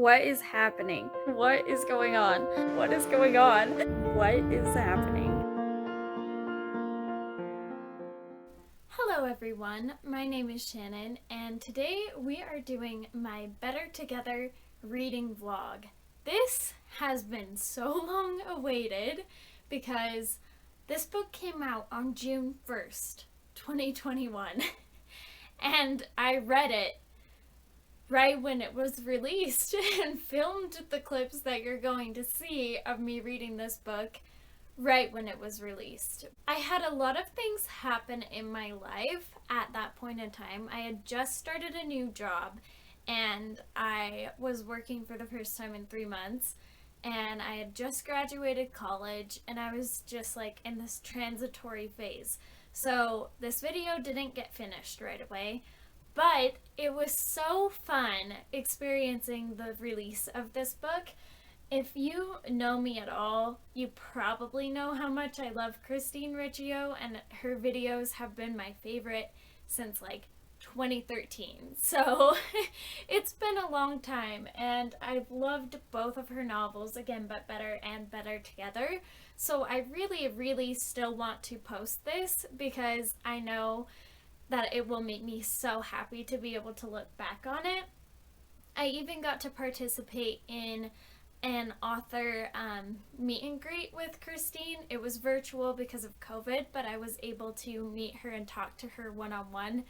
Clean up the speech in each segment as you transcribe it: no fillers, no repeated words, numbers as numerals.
What is happening? What is going on? What is going on? What is happening? Hello everyone, my name is Shannon, and today we are doing my Better Together reading vlog. This has been so long awaited because this book came out on June 1st, 2021, and I read it right when it was released and filmed the clips that you're going to see of me reading this book right when it was released. I had a lot of things happen in my life at that point in time. I had just started a new job and I was working for the first time in 3 months, and I had just graduated college and I was just like in this transitory phase. So this video didn't get finished right away, but it was so fun experiencing the release of this book. If you know me at all, you probably know how much I love Christine Riccio, and her videos have been my favorite since like 2013. So it's been a long time, and I've loved both of her novels, Again But Better and Better Together. So I really still want to post this because I know that it will make me so happy to be able to look back on it. I even got to participate in an author meet and greet with Christine. It was virtual because of COVID, but I was able to meet her and talk to her one-on-one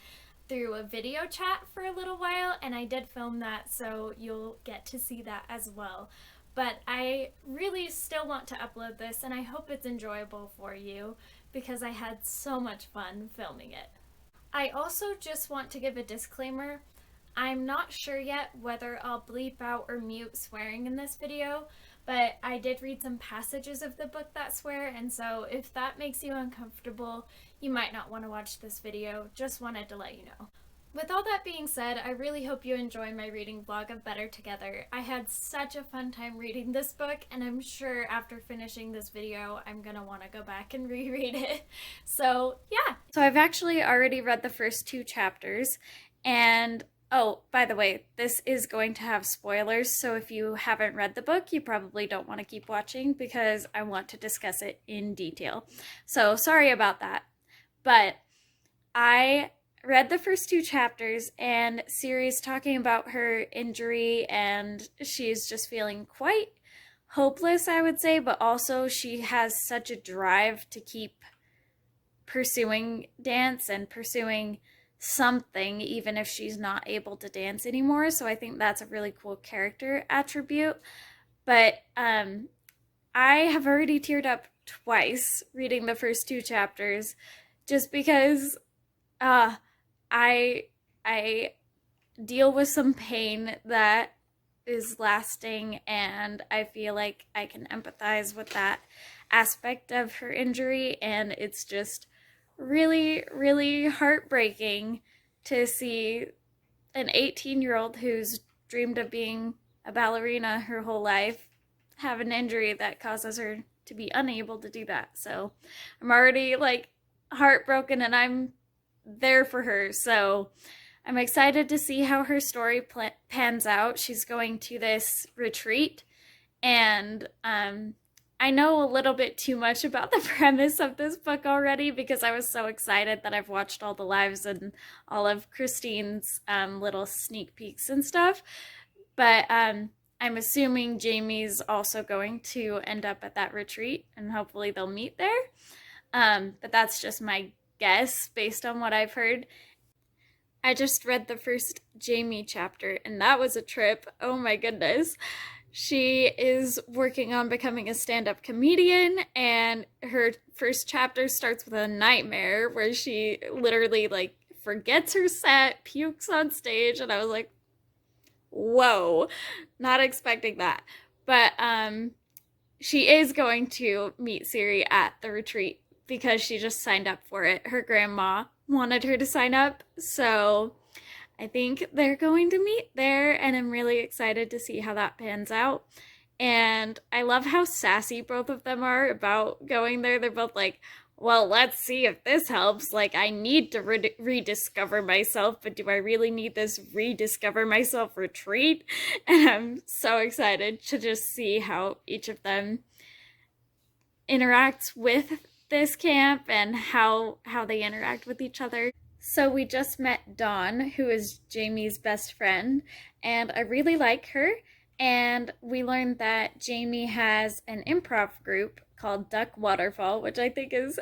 through a video chat for a little while, and I did film that, so you'll get to see that as well. But I really still want to upload this, and I hope it's enjoyable for you because I had so much fun filming it. I also just want to give a disclaimer. I'm not sure yet whether I'll bleep out or mute swearing in this video, but I did read some passages of the book that swear, and so if that makes you uncomfortable, you might not want to watch this video. Just wanted to let you know. With all that being said, I really hope you enjoy my reading vlog of Better Together. I had such a fun time reading this book, and I'm sure after finishing this video, I'm gonna want to go back and reread it. So yeah. So I've actually already read the first 2 chapters, and oh, by the way, this is going to have spoilers, so if you haven't read the book, you probably don't want to keep watching because I want to discuss it in detail. So sorry about that. But I read the first 2 chapters, and Siri's talking about her injury, and she's just feeling quite hopeless, I would say, but also she has such a drive to keep pursuing dance and pursuing something even if she's not able to dance anymore. So I think that's a really cool character attribute. But I have already teared up twice reading the first 2 chapters just because I deal with some pain that is lasting, and I feel like I can empathize with that aspect of her injury, and it's just really heartbreaking to see an 18-year-old who's dreamed of being a ballerina her whole life have an injury that causes her to be unable to do that. So I'm already like heartbroken, and I'm there for her. So I'm excited to see how her story pans out. She's going to this retreat, and I know a little bit too much about the premise of this book already because I was so excited that I've watched all the lives and all of Christine's little sneak peeks and stuff. But I'm assuming Jamie's also going to end up at that retreat, and hopefully they'll meet there. But that's just my guess based on what I've heard. I just read the first Jamie chapter, and that was a trip. Oh my goodness. She is working on becoming a stand-up comedian, and her first chapter starts with a nightmare where she literally like forgets her set, pukes on stage, and I was like, whoa, not expecting that. But she is going to meet Siri at the retreat because she just signed up for it. Her grandma wanted her to sign up, so I think they're going to meet there, and I'm really excited to see how that pans out. And I love how sassy both of them are about going there. They're both like, well, let's see if this helps. Like, I need to rediscover myself, but do I really need this rediscover myself retreat? And I'm so excited to just see how each of them interacts with this camp and how they interact with each other. So we just met Dawn, who is Jamie's best friend, and I really like her. And we learned that Jamie has an improv group called Duck Waterfall, which I think is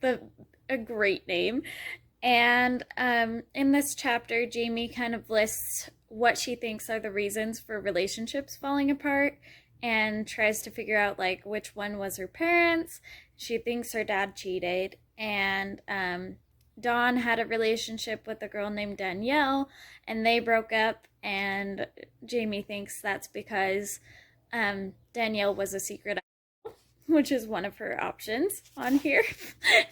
the a great name. And in this chapter, Jamie kind of lists what she thinks are the reasons for relationships falling apart and tries to figure out like which one was her parents. She thinks her dad cheated, and Dawn had a relationship with a girl named Danielle, and they broke up, and Jamie thinks that's because Danielle was a secret, which is one of her options on here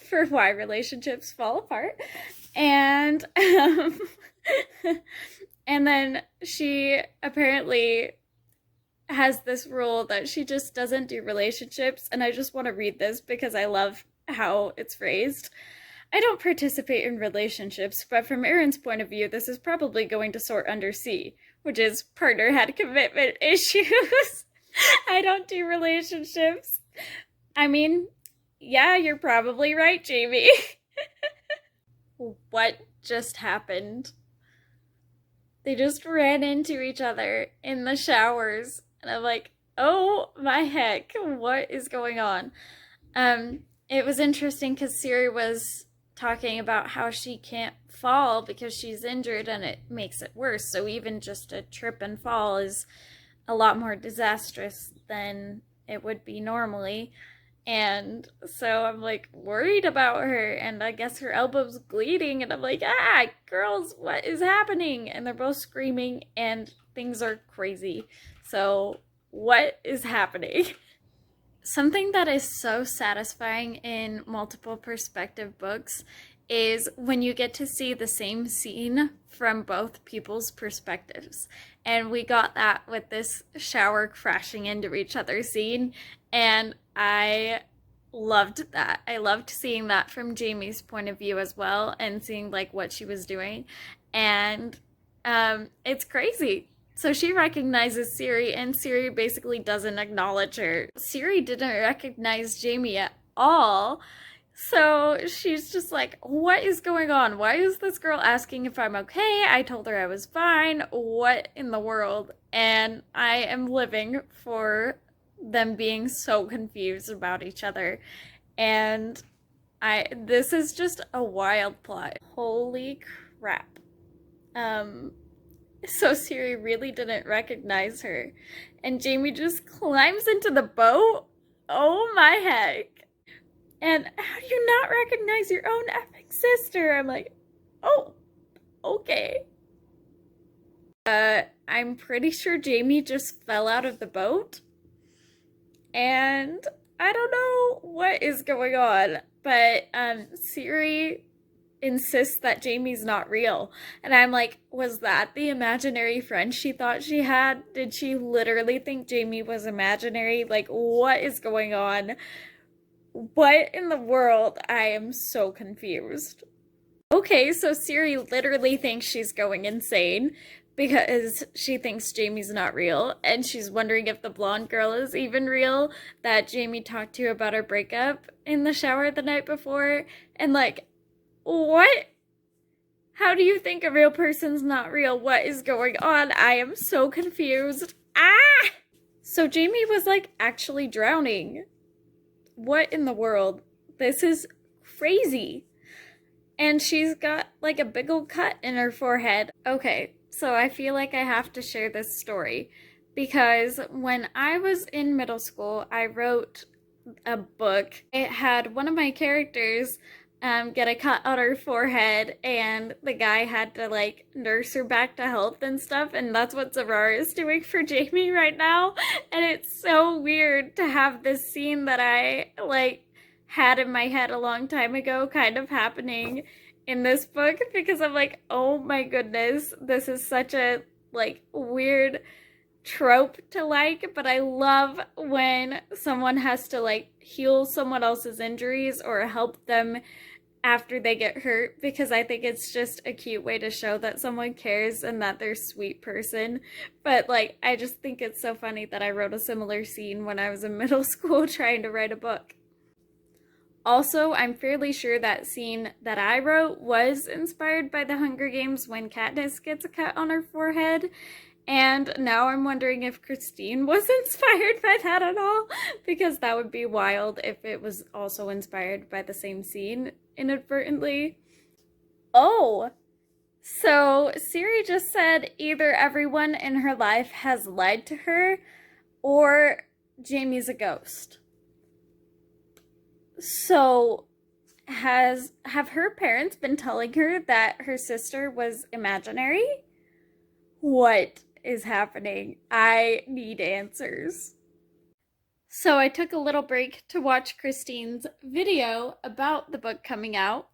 for why relationships fall apart. And and then she apparently has this rule that she just doesn't do relationships, and I just want to read this because I love how it's phrased. I don't participate in relationships, but from Aaron's point of view, this is probably going to sort under C, which is partner had commitment issues. I don't do relationships. I mean, yeah, you're probably right, Jamie. What just happened? They just ran into each other in the showers, and I'm like, oh my heck, what is going on? It was interesting because Siri was talking about how she can't fall because she's injured and it makes it worse. So even just a trip and fall is a lot more disastrous than it would be normally. And so I'm like worried about her, and I guess her elbow's bleeding, and I'm like, ah, girls, what is happening? And they're both screaming and things are crazy. So what is happening? Something that is so satisfying in multiple perspective books is when you get to see the same scene from both people's perspectives. And we got that with this shower crashing into each other scene, and I loved that. I loved seeing that from Jamie's point of view as well, and seeing like what she was doing. And it's crazy. So she recognizes Siri, and Siri basically doesn't acknowledge her. Siri didn't recognize Jamie at all. So she's just like, what is going on? Why is this girl asking if I'm okay? I told her I was fine. What in the world? And I am living for them being so confused about each other. And this is just a wild plot. Holy crap. So Siri really didn't recognize her. And Jamie just climbs into the boat? Oh my heck. And how do you not recognize your own effing sister? I'm like, oh, okay. I'm pretty sure Jamie just fell out of the boat. And I don't know what is going on. But Siri insists that Jamie's not real. And I'm like, was that the imaginary friend she thought she had? Did she literally think Jamie was imaginary? Like, what is going on? What in the world? I am so confused. Okay, so Siri literally thinks she's going insane because she thinks Jamie's not real, and she's wondering if the blonde girl is even real that Jamie talked to about her breakup in the shower the night before. And like, what? How do you think a real person's not real? What is going on? I am so confused. Ah! So Jamie was like actually drowning. What in the world? This is crazy. And she's got like a big old cut in her forehead. Okay, so I feel like I have to share this story because when I was in middle school, I wrote a book. It had one of my characters get a cut on her forehead, and the guy had to like nurse her back to health and stuff, and that's what Zarara is doing for Jamie right now. And it's so weird to have this scene that I like had in my head a long time ago kind of happening in this book, because I'm like, oh my goodness, this is such a like weird trope to like, but I love when someone has to like heal someone else's injuries or help them after they get hurt, because I think it's just a cute way to show that someone cares and that they're a sweet person. But like, I just think it's so funny that I wrote a similar scene when I was in middle school trying to write a book. Also, I'm fairly sure that scene that I wrote was inspired by the Hunger Games when Katniss gets a cut on her forehead. And now I'm wondering if Christine was inspired by that at all, because that would be wild if it was also inspired by the same scene inadvertently. Oh, so Siri just said either everyone in her life has lied to her or Jamie's a ghost. So have her parents been telling her that her sister was imaginary? What is happening? I need answers. So I took a little break to watch Christine's video about the book coming out,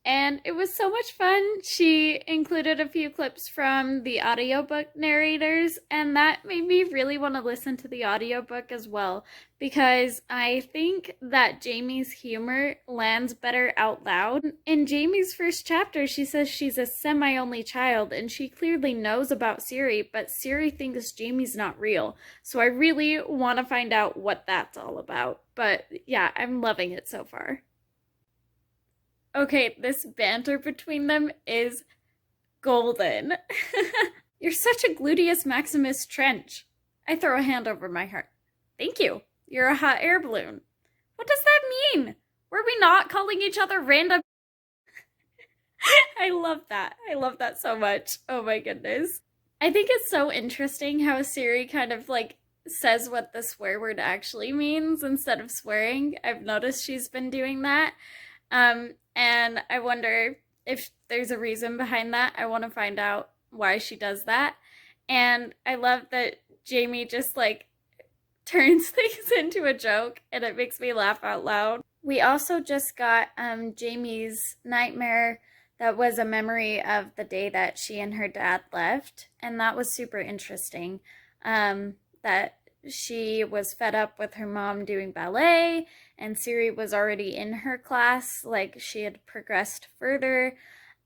and it was so much fun. She included a few clips from the audiobook narrators, and that made me really want to listen to the audiobook as well, because I think that Jamie's humor lands better out loud. In Jamie's first chapter, she says she's a semi-only child, and she clearly knows about Siri, but Siri thinks Jamie's not real. So I really want to find out what that's all about. But yeah, I'm loving it so far. Okay, this banter between them is golden. You're such a gluteus maximus trench. I throw a hand over my heart. Thank you. You're a hot air balloon. What does that mean? Were we not calling each other random? I love that. I love that so much. Oh my goodness. I think it's so interesting how Siri kind of like says what the swear word actually means instead of swearing. I've noticed she's been doing that. And I wonder if there's a reason behind that. I want to find out why she does that. And I love that Jamie just like turns things into a joke, and it makes me laugh out loud. We also just got Jamie's nightmare that was a memory of the day that she and her dad left, and that was super interesting. That she was fed up with her mom doing ballet, and Siri was already in her class, like she had progressed further,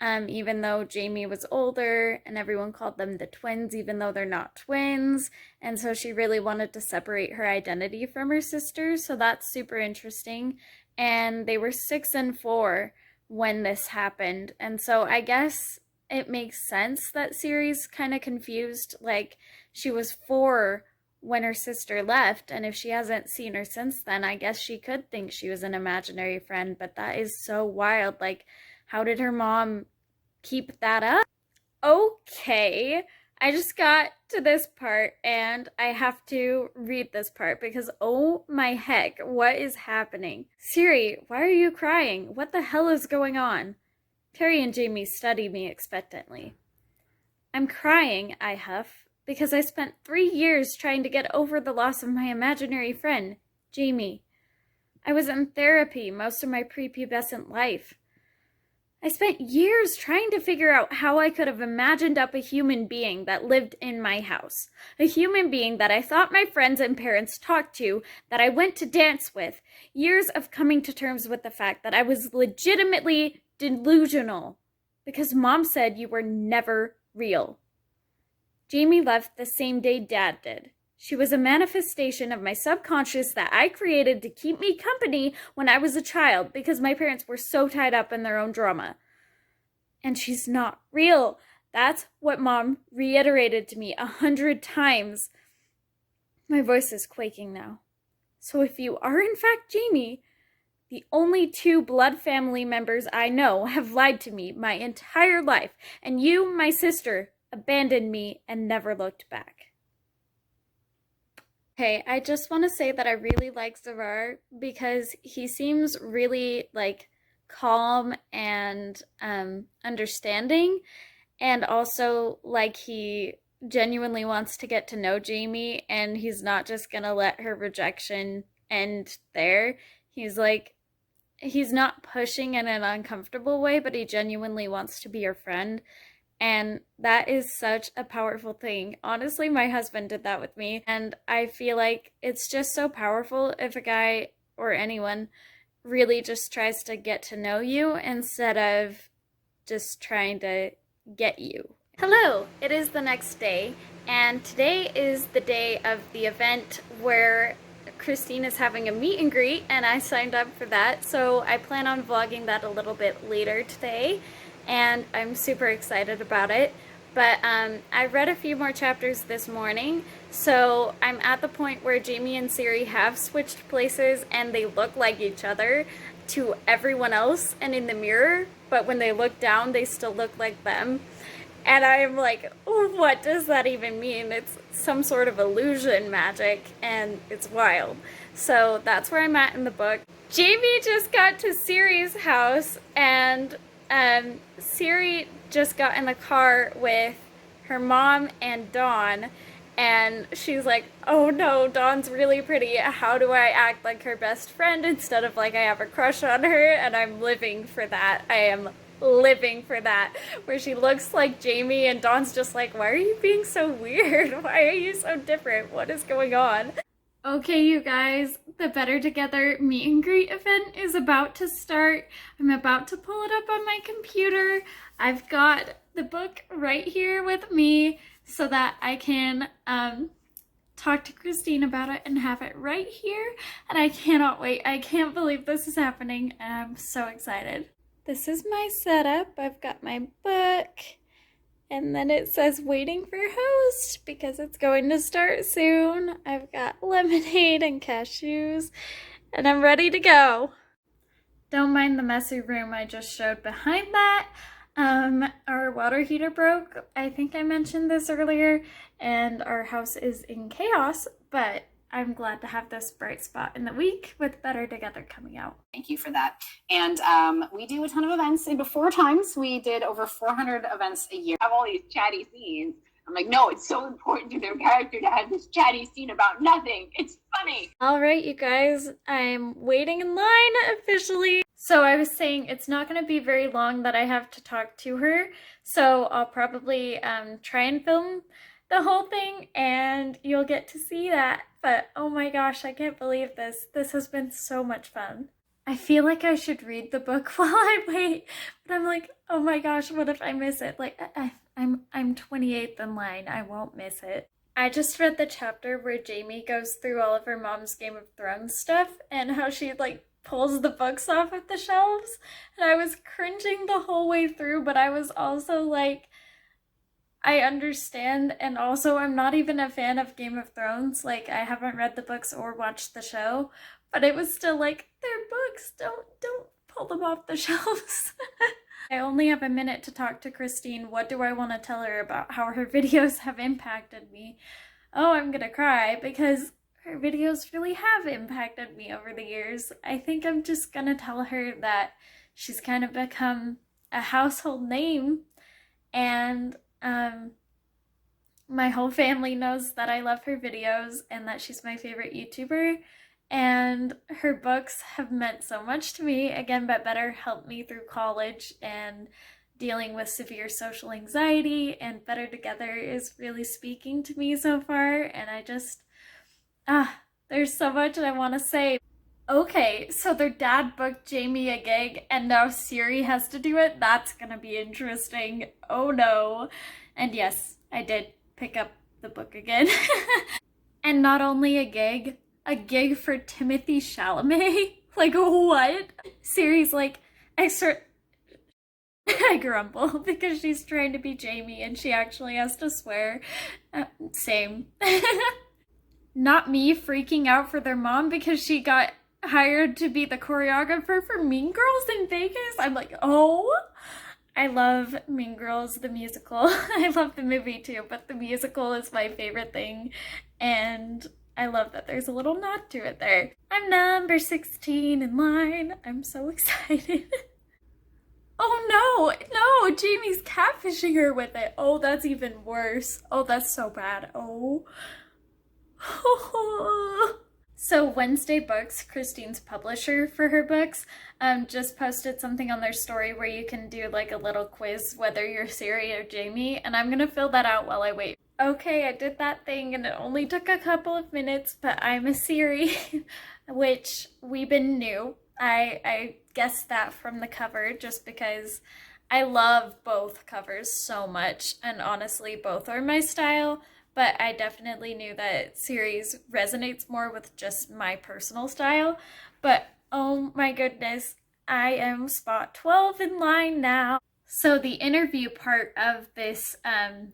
even though Jamie was older, and everyone called them the twins, even though they're not twins, and so she really wanted to separate her identity from her sister, so that's super interesting. And they were 6 and 4 when this happened, and so I guess it makes sense that Siri's kind of confused, like she was 4 when her sister left, and if she hasn't seen her since then, I guess she could think she was an imaginary friend, but that is so wild. Like, how did her mom keep that up? Okay, I just got to this part, and I have to read this part because oh my heck, what is happening? Siri, why are you crying? What the hell is going on? Terry and Jamie study me expectantly. I'm crying, I huff, because I spent 3 years trying to get over the loss of my imaginary friend, Jamie. I was in therapy most of my prepubescent life. I spent years trying to figure out how I could have imagined up a human being that lived in my house. A human being that I thought my friends and parents talked to, that I went to dance with. Years of coming to terms with the fact that I was legitimately delusional. Because Mom said you were never real. Jamie left the same day Dad did. She was a manifestation of my subconscious that I created to keep me company when I was a child because my parents were so tied up in their own drama. And she's not real. That's what Mom reiterated to me 100 times. My voice is quaking now. So if you are in fact Jamie, the only 2 blood family members I know have lied to me my entire life, and you, my sister, abandoned me and never looked back. Okay, I just want to say that I really like Zarar because he seems really like calm and understanding, and also like he genuinely wants to get to know Jamie, and he's not just gonna let her rejection end there. He's like, he's not pushing in an uncomfortable way, but he genuinely wants to be her friend. And that is such a powerful thing. Honestly, my husband did that with me. And I feel like it's just so powerful if a guy or anyone really just tries to get to know you instead of just trying to get you. Hello, it is the next day, and today is the day of the event where Christine is having a meet and greet, and I signed up for that, so I plan on vlogging that a little bit later today, and I'm super excited about it. But I read a few more chapters this morning, so I'm at the point where Jamie and Siri have switched places and they look like each other to everyone else and in the mirror, but when they look down, they still look like them. And I'm like, oh, what does that even mean? It's some sort of illusion magic, and it's wild. So that's where I'm at in the book. Jamie just got to Siri's house, and Siri just got in the car with her mom and Dawn, and she's like, oh no, Dawn's really pretty. How do I act like her best friend instead of like I have a crush on her? And I'm living for that. I am living for that, where she looks like Jamie and Dawn's just like, why are you being so weird? Why are you so different? What is going on? Okay, you guys, the Better Together meet and greet event is about to start. I'm about to pull it up on my computer. I've got the book right here with me so that I can talk to Christine about it and have it right here. And I cannot wait. I can't believe this is happening. I'm so excited. This is my setup. I've got my book, and then it says waiting for host because it's going to start soon. I've got lemonade and cashews, and I'm ready to go. Don't mind the messy room I just showed behind that. Our water heater broke. I think I mentioned this earlier, and our house is in chaos, but I'm glad to have this bright spot in the week with Better Together coming out. Thank you for that. And we do a ton of events. And before times, we did over 400 events a year. I have all these chatty scenes. I'm like, no, it's so important to their character to have this chatty scene about nothing. It's funny. All right, you guys, I'm waiting in line officially. So I was saying it's not going to be very long that I have to talk to her. So I'll probably try and film the whole thing and you'll get to see that. But oh my gosh, I can't believe this. This has been so much fun. I feel like I should read the book while I wait, but I'm like, oh my gosh, what if I miss it? Like, I'm 28th in line. I won't miss it. I just read the chapter where Jamie goes through all of her mom's Game of Thrones stuff and how she like pulls the books off of the shelves. And I was cringing the whole way through, but I was also like, I understand, and also I'm not even a fan of Game of Thrones. Like, I haven't read the books or watched the show, but it was still like, they're books, don't pull them off the shelves. I only have a minute to talk to Christine. What do I want to tell her about how her videos have impacted me? Oh, I'm gonna cry because her videos really have impacted me over the years. I think I'm just gonna tell her that she's kind of become a household name, and my whole family knows that I love her videos and that she's my favorite YouTuber, and her books have meant so much to me. Again, But Better helped me through college and dealing with severe social anxiety, and Better Together is really speaking to me so far, and I just, there's so much I want to say. Okay, so their dad booked Jamie a gig and now Siri has to do it? That's gonna be interesting. Oh no. And yes, I did pick up the book again. And not only a gig for Timothy Chalamet? Like, what? Siri's like, I grumble because she's trying to be Jamie and she actually has to swear. Same. Not me freaking out for their mom because she got hired to be the choreographer for Mean Girls in Vegas. I'm like, oh, I love Mean Girls, the musical. I love the movie too, but the musical is my favorite thing. And I love that there's a little nod to it there. I'm number 16 in line. I'm so excited. Oh no, Jamie's catfishing her with it. Oh, that's even worse. Oh, that's so bad. Oh. So So Wednesday Books, Christine's publisher for her books, just posted something on their story where you can do like a little quiz whether you're Siri or Jamie, and I'm gonna fill that out while I wait. Okay, I did that thing and it only took a couple of minutes, but I'm a Siri, which Weebin knew. I guessed that from the cover just because I love both covers so much, and honestly both are my style. But I definitely knew that series resonates more with just my personal style. But oh my goodness, I am spot 12 in line now. So the interview part of this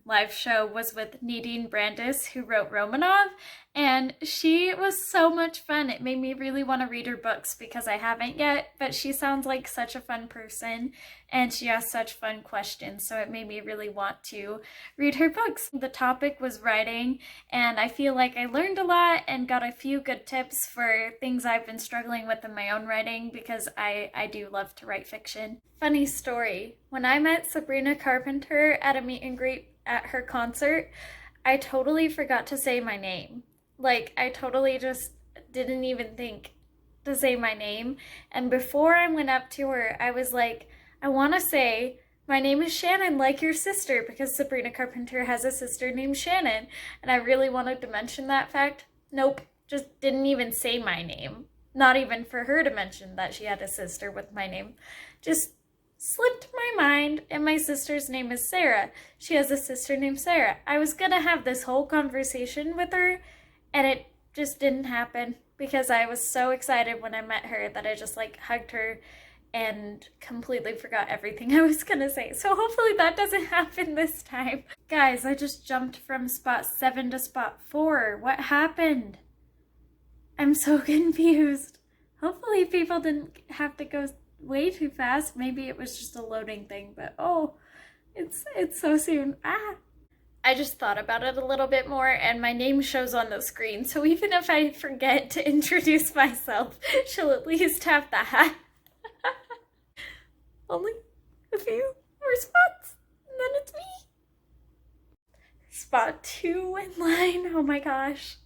live show was with Nadine Brandis, who wrote Romanov, and she was so much fun. It made me really want to read her books because I haven't yet, but she sounds like such a fun person, and she asks such fun questions, so it made me really want to read her books. The topic was writing, and I feel like I learned a lot and got a few good tips for things I've been struggling with in my own writing because I do love to write fiction. Funny story, when I met Sabrina Carpenter at a meet and greet at her concert, I totally forgot to say my name. Like, I totally just didn't even think to say my name. And before I went up to her, I was like, I want to say, my name is Shannon, like your sister, because Sabrina Carpenter has a sister named Shannon. And I really wanted to mention that fact. Nope, just didn't even say my name. Not even for her to mention that she had a sister with my name. Just slipped my mind, and my sister's name is Sarah. She has a sister named Sarah. I was gonna have this whole conversation with her, and it just didn't happen because I was so excited when I met her that I just like hugged her and completely forgot everything I was gonna say. So hopefully that doesn't happen this time. Guys, I just jumped from spot 7 to spot 4. What happened? I'm so confused. Hopefully people didn't have to go way too fast. Maybe it was just a loading thing, but oh, it's so soon. I just thought about it a little bit more, and my name shows on the screen, so even if I forget to introduce myself, she'll at least have that. Only a few more spots, and then it's me. Spot 2 in line. Oh my gosh.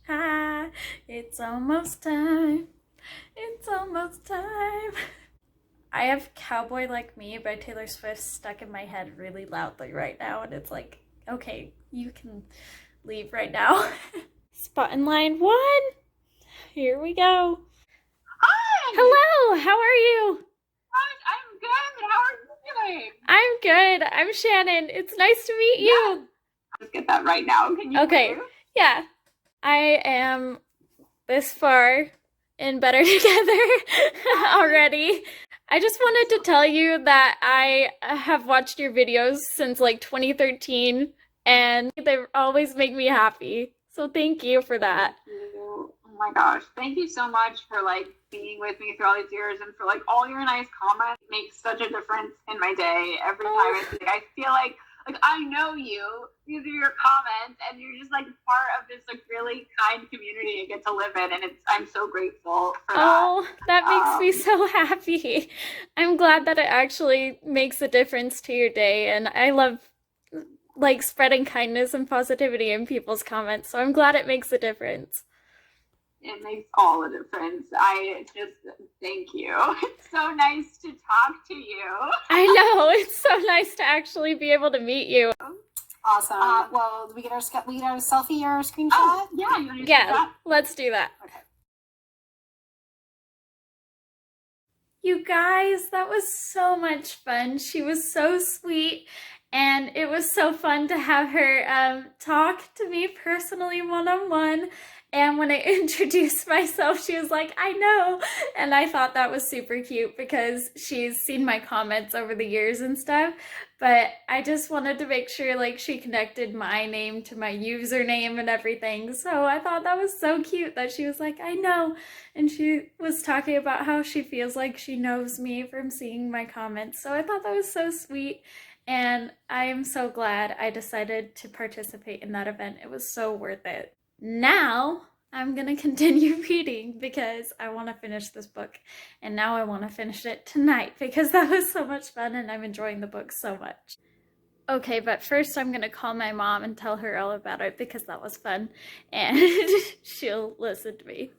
It's almost time. It's almost time. I have Cowboy Like Me by Taylor Swift stuck in my head really loudly right now, and it's like, okay, you can leave right now. Spot in line 1. Here we go. Hi! Hello, how are you? I'm good. How are you doing? I'm good. I'm Shannon. It's nice to meet you. Let's get that right now. Can you Okay, wave? yeah. I am this far in Better Together already. I just wanted to tell you that I have watched your videos since like 2013, and they always make me happy. So thank you for that. Thank you. Oh my gosh. Thank you so much for like being with me through all these years and for like all your nice comments. It makes such a difference in my day every time I feel like I know you through your comments, and you're just like part of this like really kind community I get to live in, and I'm so grateful for that. Oh, that makes me so happy. I'm glad that it actually makes a difference to your day, and I love like spreading kindness and positivity in people's comments, so I'm glad it makes a difference. It makes all the difference. I just thank you. It's so nice to talk to you. I know, it's so nice to actually be able to meet you. Awesome. Well, we get our selfie or screenshot? Oh, yeah. You want to do Yeah, that? let's do that. Okay. You guys, that was so much fun. She was so sweet, and it was so fun to have her talk to me personally one-on-one. And when I introduced myself, she was like, I know. And I thought that was super cute because she's seen my comments over the years and stuff. But I just wanted to make sure like she connected my name to my username and everything. So I thought that was so cute that she was like, I know. And she was talking about how she feels like she knows me from seeing my comments. So I thought that was so sweet. And I am so glad I decided to participate in that event. It was so worth it. Now I'm gonna continue reading because I want to finish this book, and now I want to finish it tonight because that was so much fun and I'm enjoying the book so much. Okay, but first I'm gonna call my mom and tell her all about it because that was fun, and she'll listen to me.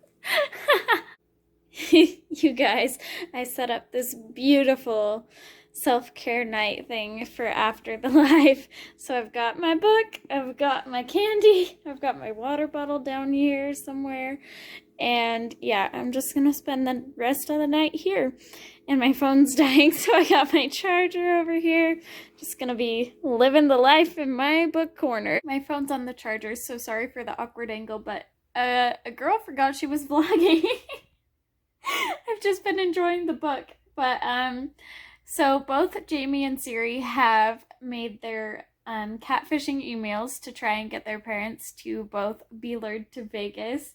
You guys, I set up this beautiful self-care night thing for after the live. So I've got my book, I've got my candy, I've got my water bottle down here somewhere. And yeah, I'm just gonna spend the rest of the night here. And my phone's dying, so I got my charger over here. Just gonna be living the life in my book corner. My phone's on the charger, so sorry for the awkward angle, but a girl forgot she was vlogging. I've just been enjoying the book. But so both Jamie and Siri have made their catfishing emails to try and get their parents to both be lured to Vegas.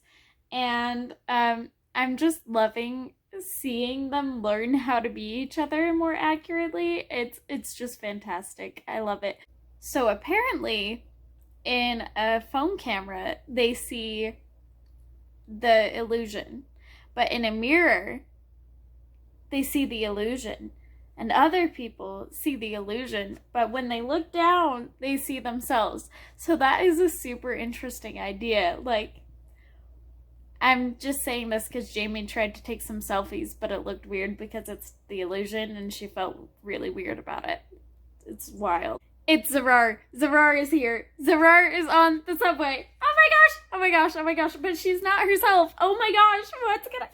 And I'm just loving seeing them learn how to be each other more accurately. It's just fantastic. I love it. So apparently in a phone camera they see the illusion, but in a mirror they see the illusion, and other people see the illusion, but when they look down they see themselves. So that is a super interesting idea. Like, I'm just saying this because Jamie tried to take some selfies, but it looked weird because it's the illusion, and she felt really weird about it. It's wild. It's Zarar. Zarar is here. Zarar is on the subway. Oh my gosh! Oh my gosh! Oh my gosh! But she's not herself. Oh my gosh! What's gonna...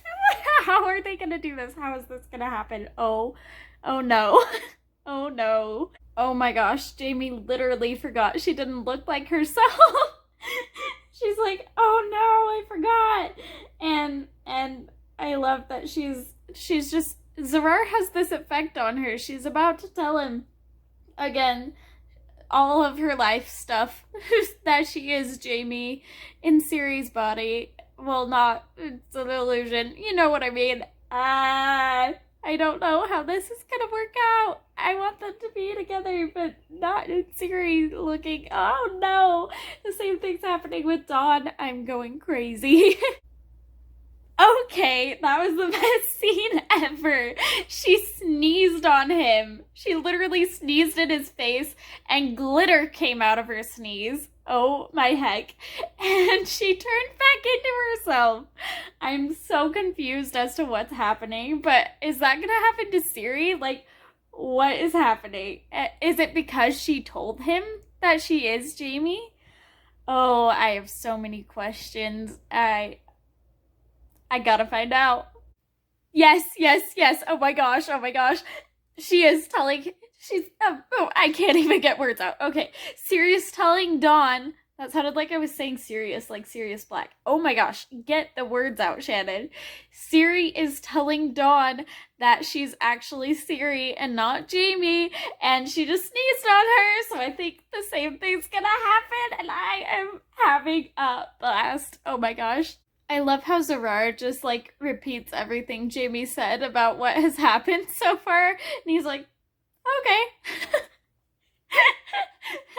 How are they gonna do this? How is this gonna happen? Oh no. Oh no. Oh my gosh, Jamie literally forgot she didn't look like herself. She's like, oh no, I forgot. And I love that she's just, Zarar has this effect on her. She's about to tell him again all of her life stuff that she is Jamie in Siri's body. Well, not, it's an illusion. You know what I mean. I don't know how this is gonna work out. I want them to be together, but not in Siri looking. Oh no! The same thing's happening with Dawn. I'm going crazy. Okay, that was the best scene ever. She sneezed on him. She literally sneezed in his face and glitter came out of her sneeze. Oh my heck. And she turned back into herself. I'm so confused as to what's happening, but is that gonna happen to Siri? Like, what is happening? Is it because she told him that she is Jamie? Oh, I have so many questions. I gotta find out. Yes. Oh my gosh. She is telling... I can't even get words out. Okay, Sirius telling Dawn. That sounded like I was saying serious, like Sirius Black. Oh my gosh, get the words out, Shannon. Siri is telling Dawn that she's actually Siri and not Jamie, and she just sneezed on her, so I think the same thing's gonna happen, and I am having a blast. Oh my gosh. I love how Zarar just, like, repeats everything Jamie said about what has happened so far, and he's like, okay.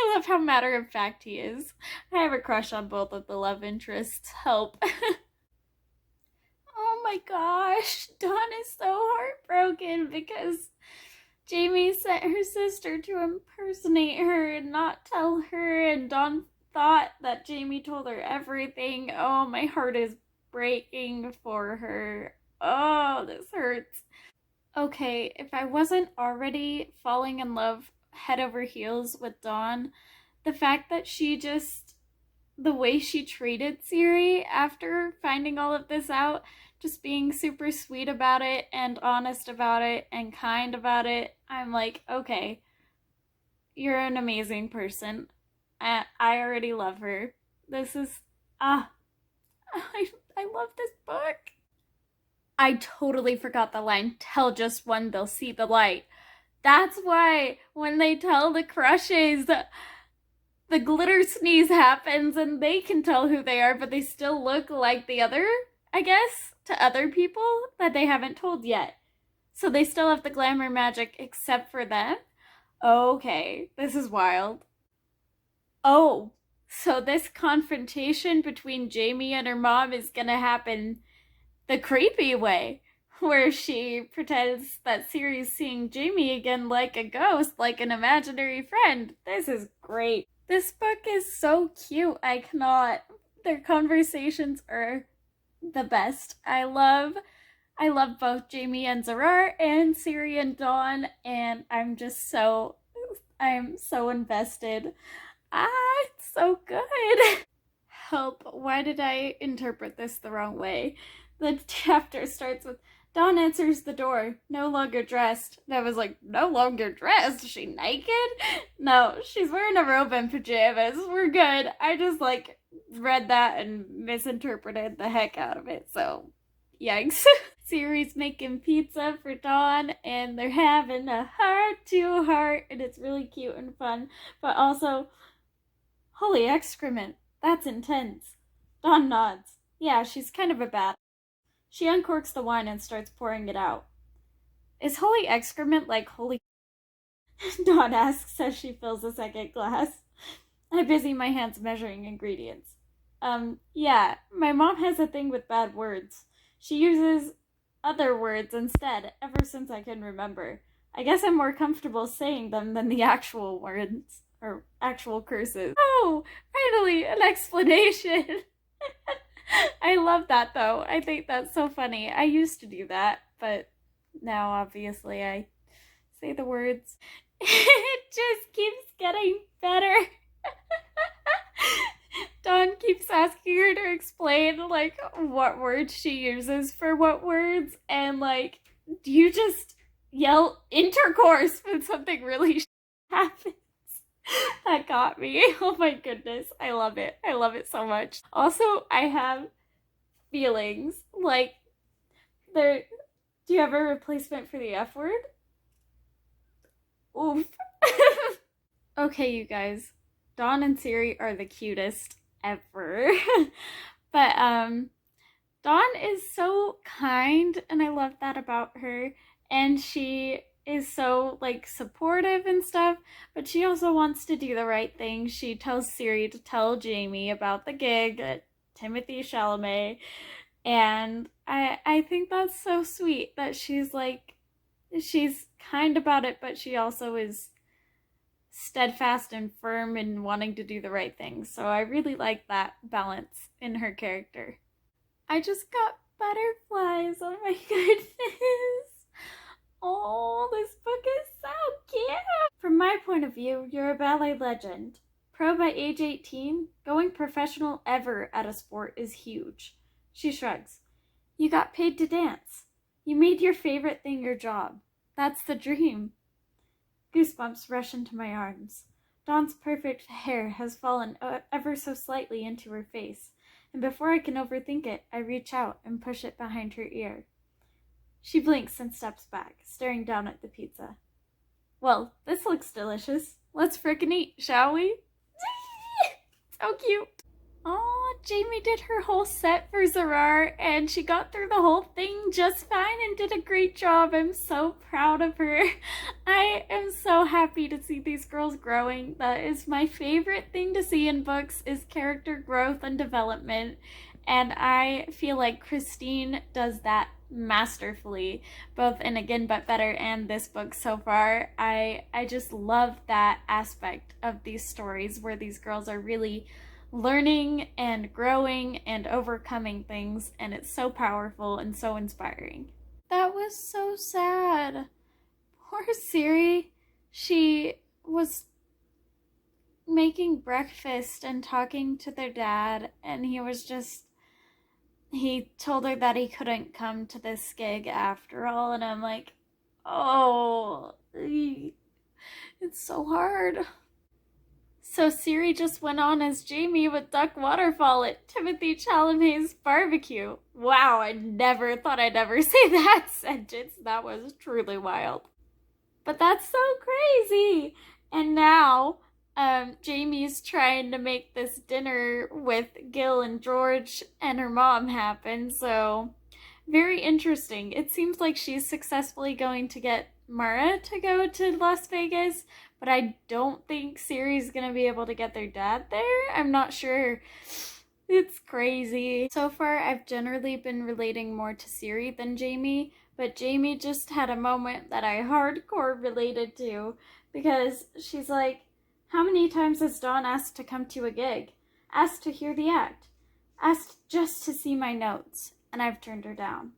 I love how matter-of-fact he is. I have a crush on both of the love interests. Help. Oh my gosh. Dawn is so heartbroken because Jamie sent her sister to impersonate her and not tell her, and Dawn thought that Jamie told her everything. Oh, my heart is breaking for her. Oh, this hurts. Okay, if I wasn't already falling in love head over heels with Dawn, the fact that she just, the way she treated Siri after finding all of this out, just being super sweet about it and honest about it and kind about it, I'm like, okay, you're an amazing person. I already love her. This is, I love this book. I totally forgot the line, tell just one, they'll see the light. That's why when they tell the crushes, the glitter sneeze happens and they can tell who they are, but they still look like the other, I guess, to other people that they haven't told yet. So they still have the glamour magic except for them? Okay, this is wild. Oh, so this confrontation between Jamie and her mom is gonna happen the creepy way, where she pretends that Siri's seeing Jamie again like a ghost, like an imaginary friend. This is great. This book is so cute. I cannot. Their conversations are the best. I love I love both Jamie and Zarar and Ciri and Dawn, and I'm so invested. It's so good. Help, why did I interpret this the wrong way? The chapter starts with Dawn answers the door, no longer dressed. And I was like, no longer dressed? Is she naked? No, she's wearing a robe and pajamas. We're good. I just read that and misinterpreted the heck out of it, so yikes. Ciri's making pizza for Dawn, and they're having a heart-to-heart, and it's really cute and fun, but also, holy excrement, that's intense. Dawn nods. Yeah, she's kind of a bad. She uncorks the wine and starts pouring it out. Is holy excrement like holy? Dawn asks as she fills a second glass. I busy my hands measuring ingredients. Yeah, my mom has a thing with bad words. She uses other words instead, ever since I can remember. I guess I'm more comfortable saying them than the actual words, or actual curses. Oh, finally, an explanation! I love that, though. I think that's so funny. I used to do that, but now, obviously, I say the words. It just keeps getting better. Dawn keeps asking her to explain, what words she uses for what words, and, do you just yell intercourse when something really happens? That got me. Oh my goodness. I love it. I love it so much. Also, I have feelings. Do you have a replacement for the F word? Oof. Okay, you guys. Dawn and Ciri are the cutest ever. But, Dawn is so kind, and I love that about her. And she is so, supportive and stuff, but she also wants to do the right thing. She tells Ciri to tell Jamie about the gig at Timothy Chalamet, and I think that's so sweet that she's kind about it, but she also is steadfast and firm in wanting to do the right thing. So I really like that balance in her character. I just got butterflies. Oh my goodness. Oh, this book is so cute. From my point of view, you're a ballet legend. Pro by age 18, going professional ever at a sport is huge. She shrugs. You got paid to dance. You made your favorite thing your job. That's the dream. Goosebumps rush into my arms. Dawn's perfect hair has fallen ever so slightly into her face, and before I can overthink it, I reach out and push it behind her ear. She blinks and steps back, staring down at the pizza. Well, this looks delicious. Let's frickin' eat, shall we? So cute. Aw, Jamie did her whole set for Zarar, and she got through the whole thing just fine and did a great job. I'm so proud of her. I am so happy to see these girls growing. That is my favorite thing to see in books, is character growth and development. And I feel like Christine does that masterfully, both in Again But Better and this book so far. I just love that aspect of these stories where these girls are really learning and growing and overcoming things, and it's so powerful and so inspiring. That was so sad. Poor Ciri. She was making breakfast and talking to their dad, and he told her that he couldn't come to this gig after all, and I'm like, oh, it's so hard. So Ciri just went on as Jamie with Duck Waterfall at Timothy Chalamet's barbecue. Wow, I never thought I'd ever say that sentence. That was truly wild. But that's so crazy. And now, Jamie's trying to make this dinner with Gil and George and her mom happen, so very interesting. It seems like she's successfully going to get Mara to go to Las Vegas, but I don't think Ciri's gonna be able to get their dad there. I'm not sure. It's crazy. So far, I've generally been relating more to Ciri than Jamie, but Jamie just had a moment that I hardcore related to, because she's like, how many times has Dawn asked to come to a gig? Asked to hear the act? Asked just to see my notes, and I've turned her down.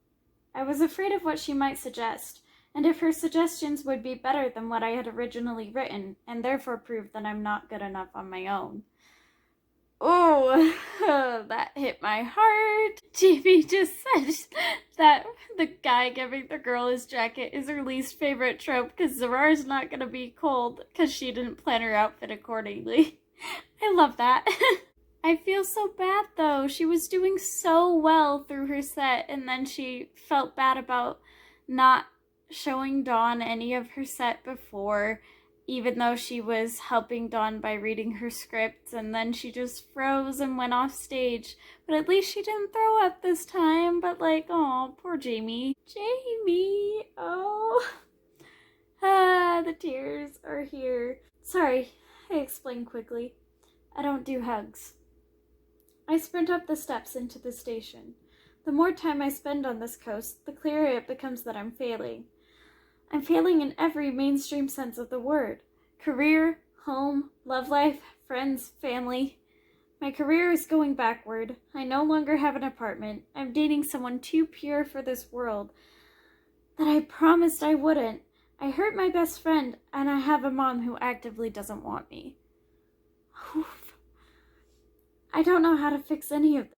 I was afraid of what she might suggest, and if her suggestions would be better than what I had originally written, and therefore prove that I'm not good enough on my own. Oh, that hit my heart. Jamie just said that the guy giving the girl his jacket is her least favorite trope because Zarar's not gonna be cold because she didn't plan her outfit accordingly. I love that. I feel so bad though. She was doing so well through her set, and then she felt bad about not showing Dawn any of her set before, even though she was helping Dawn by reading her scripts, and then she just froze and went off stage. But at least she didn't throw up this time, but like, oh, poor Jamie. Jamie, oh. The tears are here. Sorry, I explained quickly. I don't do hugs. I sprint up the steps into the station. The more time I spend on this coast, the clearer it becomes that I'm failing. I'm failing in every mainstream sense of the word. Career, home, love life, friends, family. My career is going backward. I no longer have an apartment. I'm dating someone too pure for this world that I promised I wouldn't. I hurt my best friend, and I have a mom who actively doesn't want me. Oof. I don't know how to fix any of this.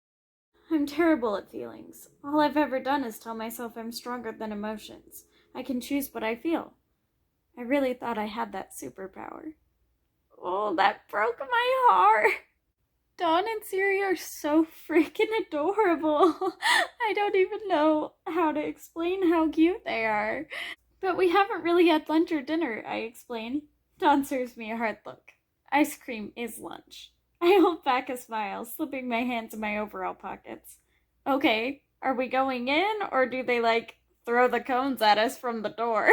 I'm terrible at feelings. All I've ever done is tell myself I'm stronger than emotions. I can choose what I feel. I really thought I had that superpower. Oh, that broke my heart. Dawn and Siri are so freaking adorable. I don't even know how to explain how cute they are. But we haven't really had lunch or dinner, I explain. Dawn serves me a hard look. Ice cream is lunch. I hold back a smile, slipping my hands in my overall pockets. Okay, are we going in, or do they, throw the cones at us from the door?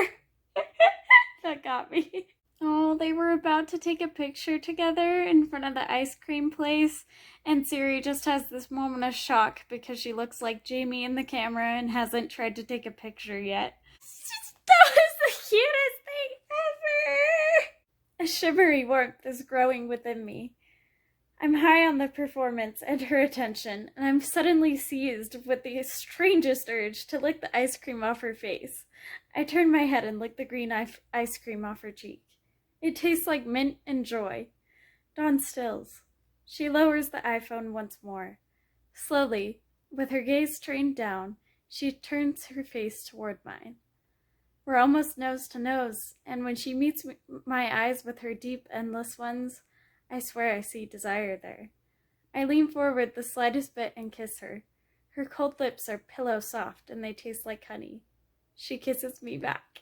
That got me. Oh, they were about to take a picture together in front of the ice cream place, and Siri just has this moment of shock because she looks like Jamie in the camera and hasn't tried to take a picture yet. That was the cutest thing ever! A shivery warmth is growing within me. I'm high on the performance and her attention, and I'm suddenly seized with the strangest urge to lick the ice cream off her face. I turn my head and lick the green ice cream off her cheek. It tastes like mint and joy. Dawn stills. She lowers the iPhone once more. Slowly, with her gaze trained down, she turns her face toward mine. We're almost nose to nose, and when she meets my eyes with her deep, endless ones, I swear I see desire there. I lean forward the slightest bit and kiss her. Her cold lips are pillow soft, and they taste like honey. She kisses me back.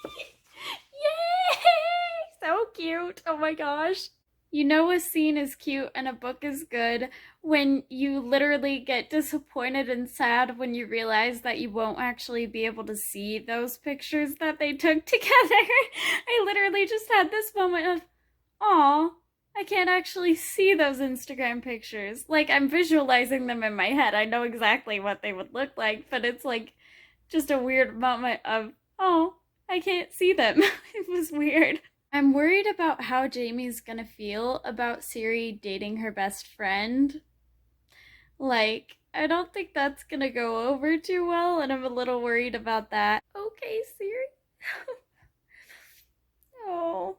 Yay! So cute! Oh my gosh. You know a scene is cute and a book is good when you literally get disappointed and sad when you realize that you won't actually be able to see those pictures that they took together. I literally just had this moment of, aw, I can't actually see those Instagram pictures. I'm visualizing them in my head. I know exactly what they would look like, but it's just a weird moment of, oh, I can't see them. It was weird. I'm worried about how Jamie's gonna feel about Siri dating her best friend. I don't think that's gonna go over too well, and I'm a little worried about that. Okay, Siri. Oh.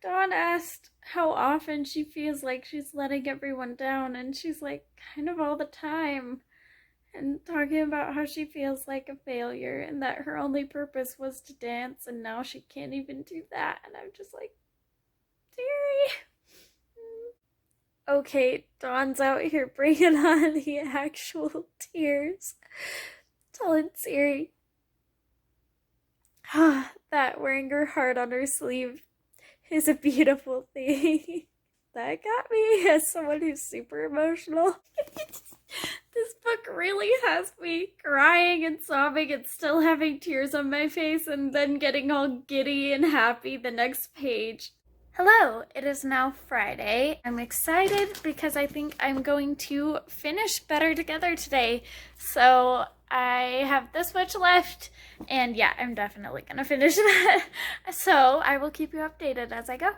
Dawn asked how often she feels like she's letting everyone down, and she's kind of all the time. And talking about how she feels like a failure and that her only purpose was to dance and now she can't even do that. And I'm just Siri. Okay, Dawn's out here bringing on the actual tears. Telling Siri that wearing her heart on her sleeve is a beautiful thing. That got me as someone who's super emotional. This book really has me crying and sobbing and still having tears on my face and then getting all giddy and happy the next page. Hello, it is now Friday. I'm excited because I think I'm going to finish Better Together today. So I have this much left, and yeah, I'm definitely gonna finish that. So I will keep you updated as I go.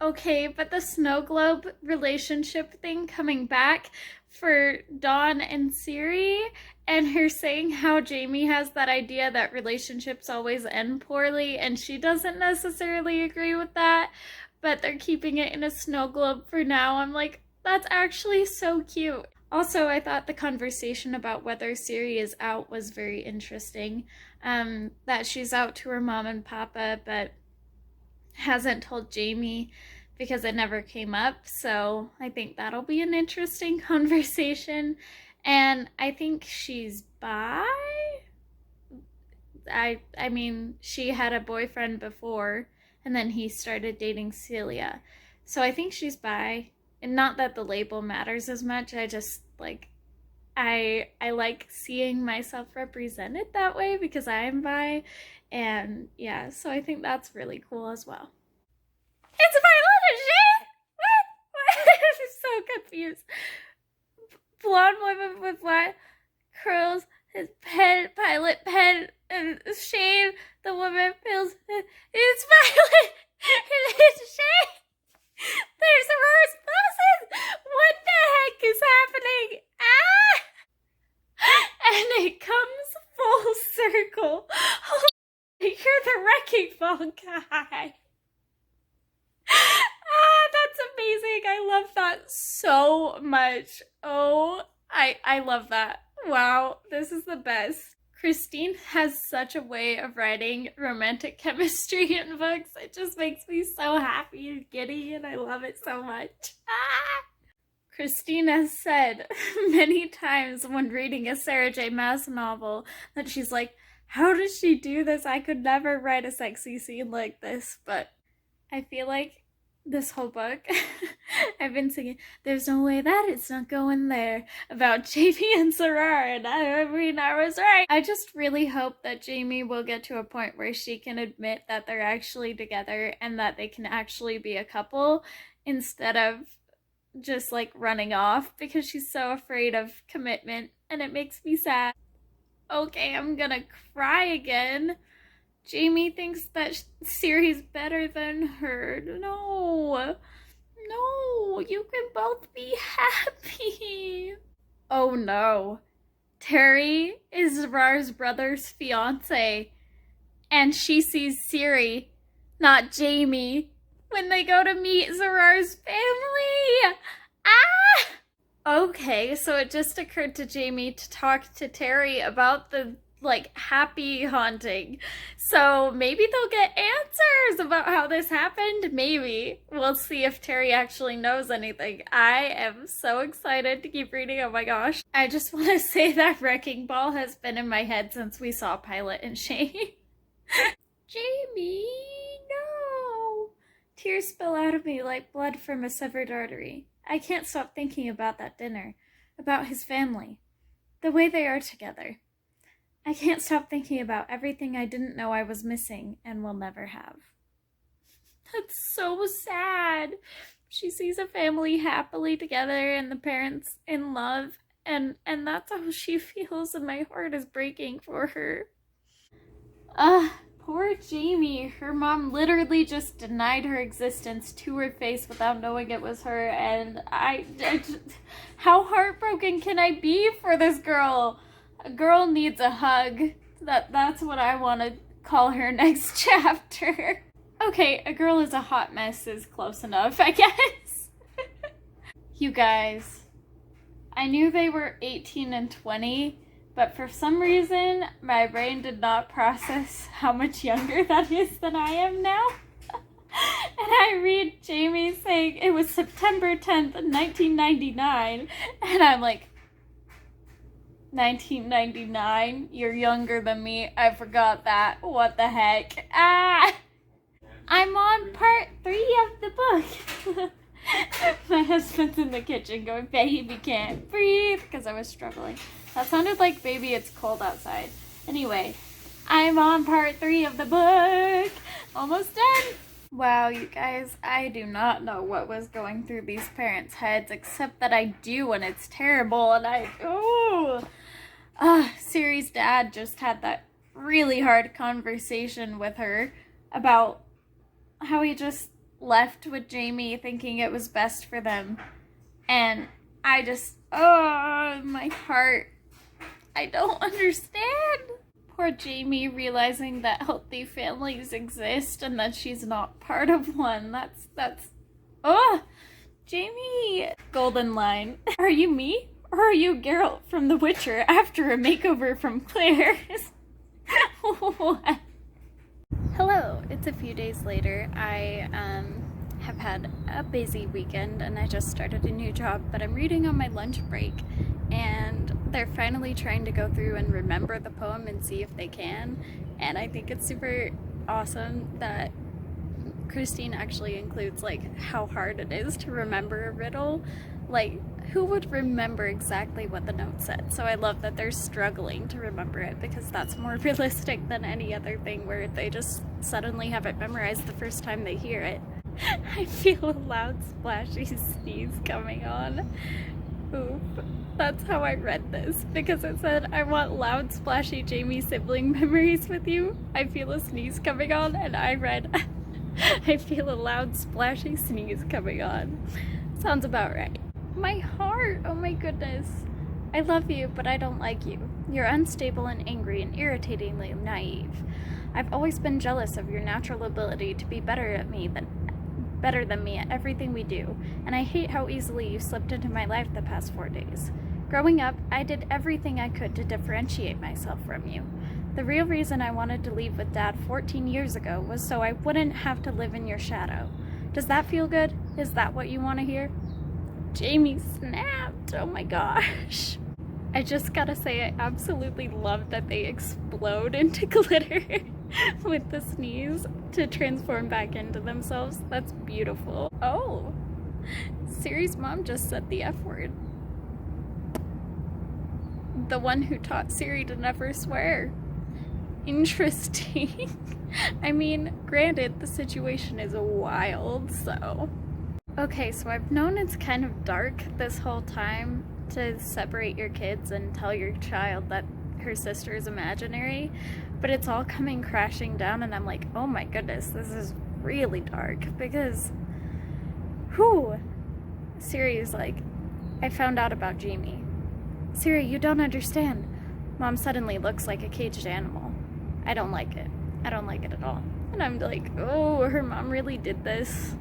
Okay, but the snow globe relationship thing coming back for Dawn and Siri, and her saying how Jamie has that idea that relationships always end poorly, and she doesn't necessarily agree with that, but they're keeping it in a snow globe for now. I'm like, that's actually so cute. Also, I thought the conversation about whether Siri is out was very interesting. That she's out to her mom and papa, but hasn't told Jamie because it never came up. So I think that'll be an interesting conversation. And I think she's bi. I mean, she had a boyfriend before, and then he started dating Celia. So I think she's bi. And not that the label matters as much. I just like I like seeing myself represented that way because I am bi. And yeah, so I think that's really cool as well. It's Violet, shit! What? I'm so confused. Blonde woman with black curls, his pen, pilot pen, and shave. The woman feels it's Violet! It's shade! There's Roar's buses! What the heck is happening? Ah! And it comes full circle. Oh, you're the wrecking ball guy. Ah, that's amazing. I love that so much. Oh, I love that. Wow, this is the best. Christine has such a way of writing romantic chemistry in books. It just makes me so happy and giddy, and I love it so much. Ah! Christine has said many times when reading a Sarah J. Maas novel that she's like, how does she do this? I could never write a sexy scene like this, but I feel like this whole book, I've been singing, there's no way that it's not going there, about Jamie and Sarah, and I mean, I was right. I just really hope that Jamie will get to a point where she can admit that they're actually together and that they can actually be a couple instead of just like running off because she's so afraid of commitment, and it makes me sad. Okay, I'm gonna cry again. Jamie thinks that Siri's better than her. No. No, you can both be happy. Oh no. Terry is Zarar's brother's fiance, and she sees Siri, not Jamie, when they go to meet Zarar's family. Ah! Okay, so it just occurred to Jamie to talk to Terry about the happy haunting. So maybe they'll get answers about how this happened. Maybe. We'll see if Terry actually knows anything. I am so excited to keep reading. Oh my gosh. I just want to say that Wrecking Ball has been in my head since we saw Pilot and Shane. Jamie, no. Tears spill out of me like blood from a severed artery. I can't stop thinking about that dinner, about his family, the way they are together. I can't stop thinking about everything I didn't know I was missing and will never have. That's so sad. She sees a family happily together and the parents in love, and that's how she feels, and my heart is breaking for her. Poor Jamie. Her mom literally just denied her existence to her face without knowing it was her, and I just, how heartbroken can I be for this girl? A girl needs a hug. That's what I want to call her next chapter. Okay, a girl is a hot mess is close enough, I guess. You guys, I knew they were 18 and 20, but for some reason, my brain did not process how much younger that is than I am now. And I read Jamie saying it was September 10th, 1999, and I'm like, 1999? You're younger than me. I forgot that. What the heck? Ah! I'm on part 3 of the book. My husband's in the kitchen going, baby can't breathe, because I was struggling. That sounded like baby it's cold outside. Anyway, I'm on part 3 of the book. Almost done. Wow, you guys, I do not know what was going through these parents' heads, except that I do, and it's terrible, and Siri's dad just had that really hard conversation with her about how he just left with Jamie thinking it was best for them. And I just, oh, my heart. I don't understand. Poor Jamie realizing that healthy families exist and that she's not part of one. That's, oh, Jamie. Golden line. Are you me? Or are you Geralt from The Witcher after a makeover from Claire's? What? Hello, it's a few days later. I have had a busy weekend and I just started a new job, but I'm reading on my lunch break and they're finally trying to go through and remember the poem and see if they can. And I think it's super awesome that Christine actually includes like how hard it is to remember a riddle. Like, who would remember exactly what the note said? So I love that they're struggling to remember it because that's more realistic than any other thing where they just suddenly have it memorized the first time they hear it. I feel a loud splashy sneeze coming on. Oof. That's how I read this because it said, I want loud splashy Jamie sibling memories with you. I feel a sneeze coming on, and I read, I feel a loud splashy sneeze coming on. Sounds about right. My heart, oh my goodness. I love you, but I don't like you. You're unstable and angry and irritatingly naive. I've always been jealous of your natural ability to be better than me at everything we do, and I hate how easily you slipped into my life the past 4 days. Growing up, I did everything I could to differentiate myself from you. The real reason I wanted to leave with Dad 14 years ago was so I wouldn't have to live in your shadow. Does that feel good? Is that what you want to hear? Jamie snapped. Oh my gosh. I just gotta say, I absolutely love that they explode into glitter with the sneeze to transform back into themselves. That's beautiful. Oh, Siri's mom just said the F word. The one who taught Siri to never swear. Interesting. I mean, granted, the situation is wild, so. Okay, so I've known it's kind of dark this whole time to separate your kids and tell your child that her sister is imaginary, but it's all coming crashing down and I'm like, oh my goodness, this is really dark because, whew. Siri is like, I found out about Jamie. Siri, you don't understand. Mom suddenly looks like a caged animal. I don't like it. I don't like it at all. And I'm like, oh, her mom really did this.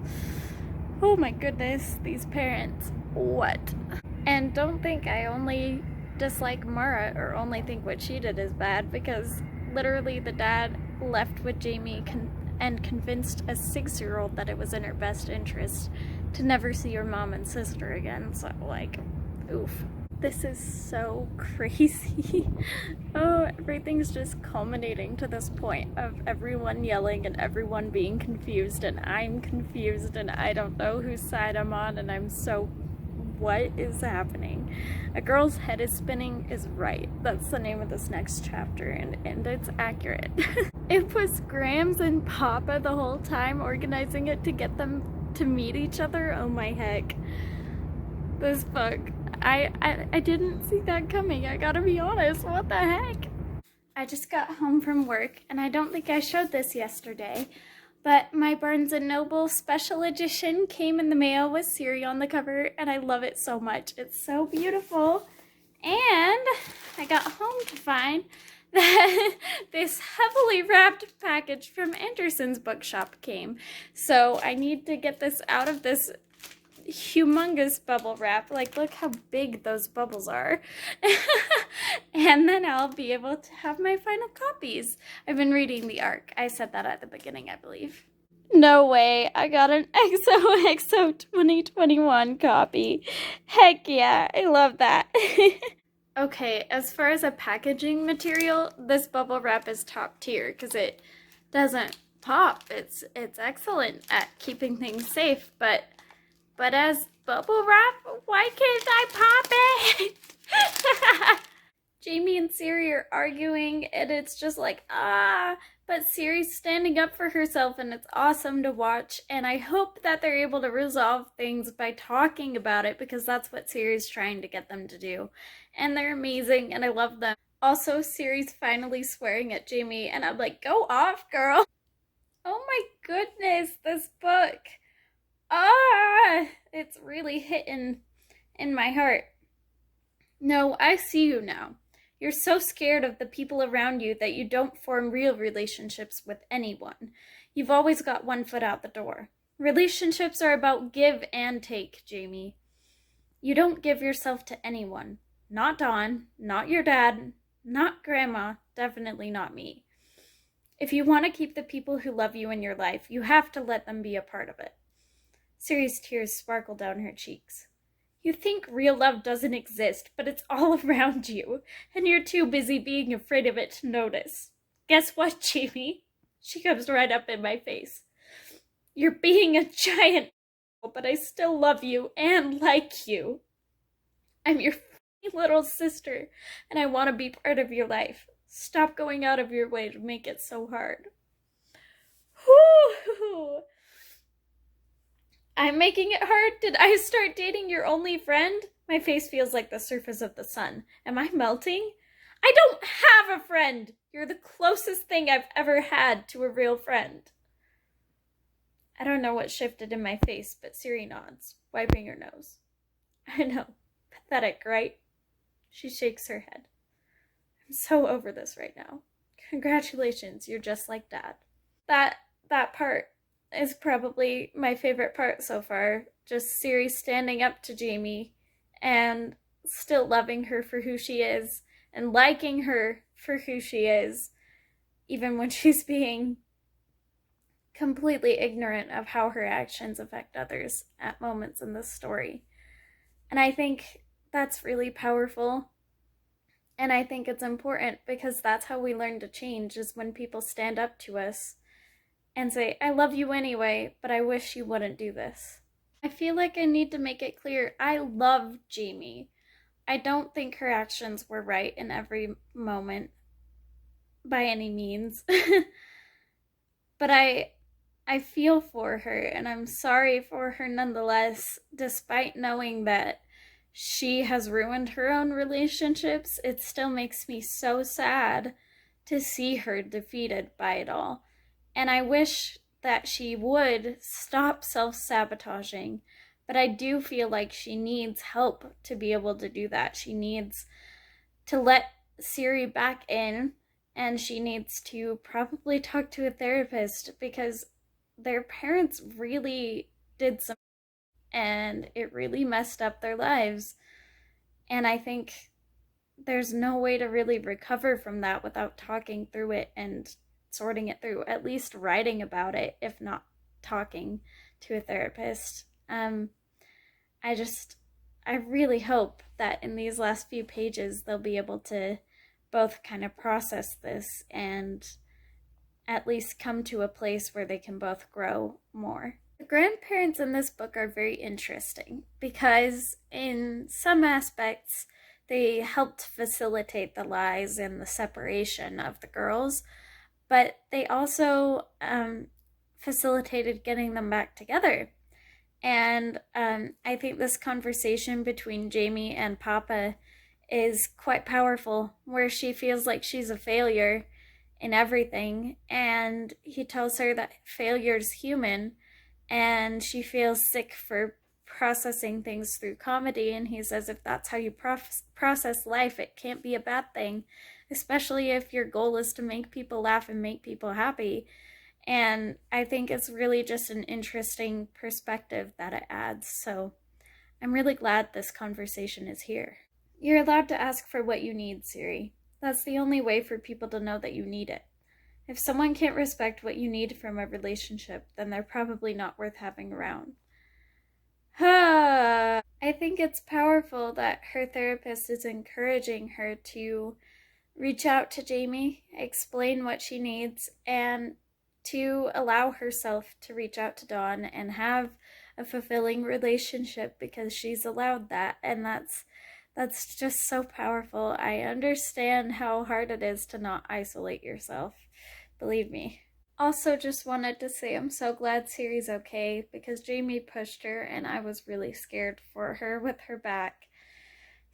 Oh my goodness, these parents. What? And don't think I only dislike Mara or only think what she did is bad, because literally the dad left with Jamie and convinced a 6-year-old that it was in her best interest to never see her mom and sister again. So like, oof. This is so crazy. Oh, everything's just culminating to this point of everyone yelling and everyone being confused, and I'm confused and I don't know whose side I'm on, and I'm so, what is happening? A girl's head is spinning is right. That's the name of this next chapter, and it's accurate. It was Grams and Papa the whole time organizing it to get them to meet each other. Oh my heck. This book. I didn't see that coming, I gotta be honest. What the heck? I just got home from work, and I don't think I showed this yesterday, but my Barnes & Noble special edition came in the mail with Siri on the cover, and I love it so much. It's so beautiful. And I got home to find that this heavily wrapped package from Anderson's bookshop came. So I need to get this out of this humongous bubble wrap. Like, look how big those bubbles are. And then I'll be able to have my final copies. I've been reading the ARC. I said that at the beginning, I believe. No way, I got an XOXO 2021 copy. Heck yeah, I love that. Okay, as far as a packaging material, this bubble wrap is top tier because it doesn't pop. It's excellent at keeping things safe, but as bubble wrap, why can't I pop it? Jamie and Siri are arguing, and it's just like, but Siri's standing up for herself, and it's awesome to watch, and I hope that they're able to resolve things by talking about it, because that's what Siri's trying to get them to do, and they're amazing, and I love them. Also, Siri's finally swearing at Jamie, and I'm like, go off, girl. Oh my goodness, this book. Ah! It's really hitting in my heart. No, I see you now. You're so scared of the people around you that you don't form real relationships with anyone. You've always got one foot out the door. Relationships are about give and take, Jamie. You don't give yourself to anyone. Not Dawn, not your dad, not Grandma, definitely not me. If you want to keep the people who love you in your life, you have to let them be a part of it. Siri's tears sparkled down her cheeks. You think real love doesn't exist, but it's all around you, and you're too busy being afraid of it to notice. Guess what, Jamie? She comes right up in my face. You're being a giant, but I still love you and like you. I'm your little sister, and I want to be part of your life. Stop going out of your way to make it so hard. Whew! I'm making it hard? Did I start dating your only friend? My face feels like the surface of the sun. Am I melting? I don't have a friend! You're the closest thing I've ever had to a real friend. I don't know what shifted in my face, but Siri nods, wiping her nose. I know. Pathetic, right? She shakes her head. I'm so over this right now. Congratulations, you're just like Dad. That part is probably my favorite part so far. Just Siri standing up to Jamie and still loving her for who she is and liking her for who she is, even when she's being completely ignorant of how her actions affect others at moments in this story. And I think that's really powerful. And I think it's important because that's how we learn to change, is when people stand up to us and say, I love you anyway, but I wish you wouldn't do this. I feel like I need to make it clear, I love Jamie. I don't think her actions were right in every moment, by any means. But I feel for her, and I'm sorry for her nonetheless, despite knowing that she has ruined her own relationships. It still makes me so sad to see her defeated by it all. And I wish that she would stop self-sabotaging, but I do feel like she needs help to be able to do that. She needs to let Siri back in, and she needs to probably talk to a therapist, because their parents really did some, and it really messed up their lives. And I think there's no way to really recover from that without talking through it and sorting it through, at least writing about it, if not talking to a therapist. I really hope that in these last few pages they'll be able to both kind of process this and at least come to a place where they can both grow more. The grandparents in this book are very interesting because in some aspects they helped facilitate the lies and the separation of the girls, but they also facilitated getting them back together. And I think this conversation between Jamie and Papa is quite powerful, where she feels like she's a failure in everything, and he tells her that failure's human, and she feels sick for processing things through comedy, and he says if that's how you process life, it can't be a bad thing, especially if your goal is to make people laugh and make people happy. And I think it's really just an interesting perspective that it adds, so I'm really glad this conversation is here. You're allowed to ask for what you need, Siri. That's the only way for people to know that you need it. If someone can't respect what you need from a relationship, then they're probably not worth having around. I think it's powerful that her therapist is encouraging her to reach out to Jamie, explain what she needs, and to allow herself to reach out to Dawn and have a fulfilling relationship, because she's allowed that, and that's just so powerful. I understand how hard it is to not isolate yourself. Believe me. Also, just wanted to say I'm so glad Siri's okay, because Jamie pushed her and I was really scared for her with her back.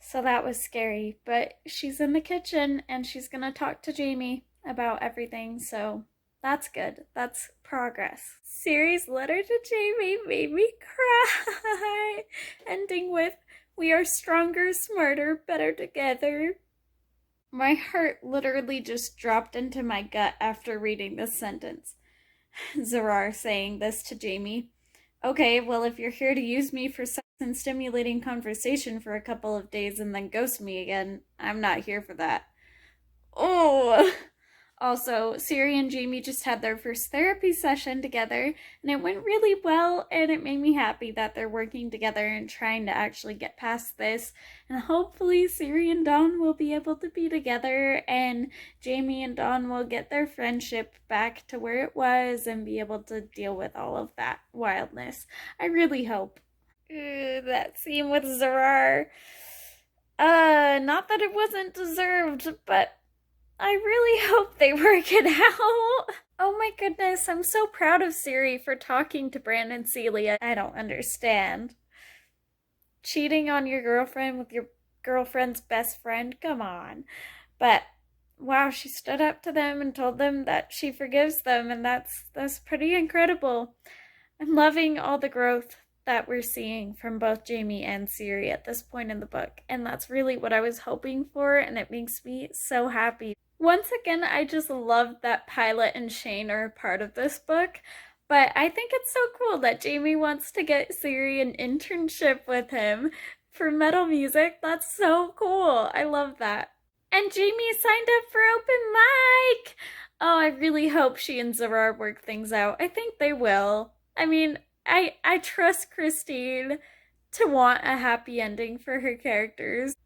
So that was scary, but she's in the kitchen and she's gonna talk to Jamie about everything, so That's good. That's progress. Siri's letter to Jamie made me cry. Ending with, "We are stronger, smarter, better together." My heart literally just dropped into my gut after reading this sentence. Zarar saying this to Jamie. "Okay, well, if you're here to use me for sex and stimulating conversation for a couple of days and then ghost me again, I'm not here for that." Oh! Also, Siri and Jamie just had their first therapy session together, and it went really well, and it made me happy that they're working together and trying to actually get past this. And hopefully Siri and Dawn will be able to be together, and Jamie and Dawn will get their friendship back to where it was and be able to deal with all of that wildness. I really hope. That scene with Zarar. Not that it wasn't deserved, but I really hope they work it out. Oh my goodness, I'm so proud of Siri for talking to Brandon Celia. I don't understand. Cheating on your girlfriend with your girlfriend's best friend? Come on. But wow, she stood up to them and told them that she forgives them, and that's pretty incredible. I'm loving all the growth that we're seeing from both Jamie and Siri at this point in the book, and that's really what I was hoping for, and it makes me so happy. Once again, I just love that Pilot and Shane are a part of this book, but I think it's so cool that Jamie wants to get Siri an internship with him for metal music. That's so cool. I love that. And Jamie signed up for open mic! Oh, I really hope she and Zarar work things out. I think they will. I mean, I trust Christine to want a happy ending for her characters.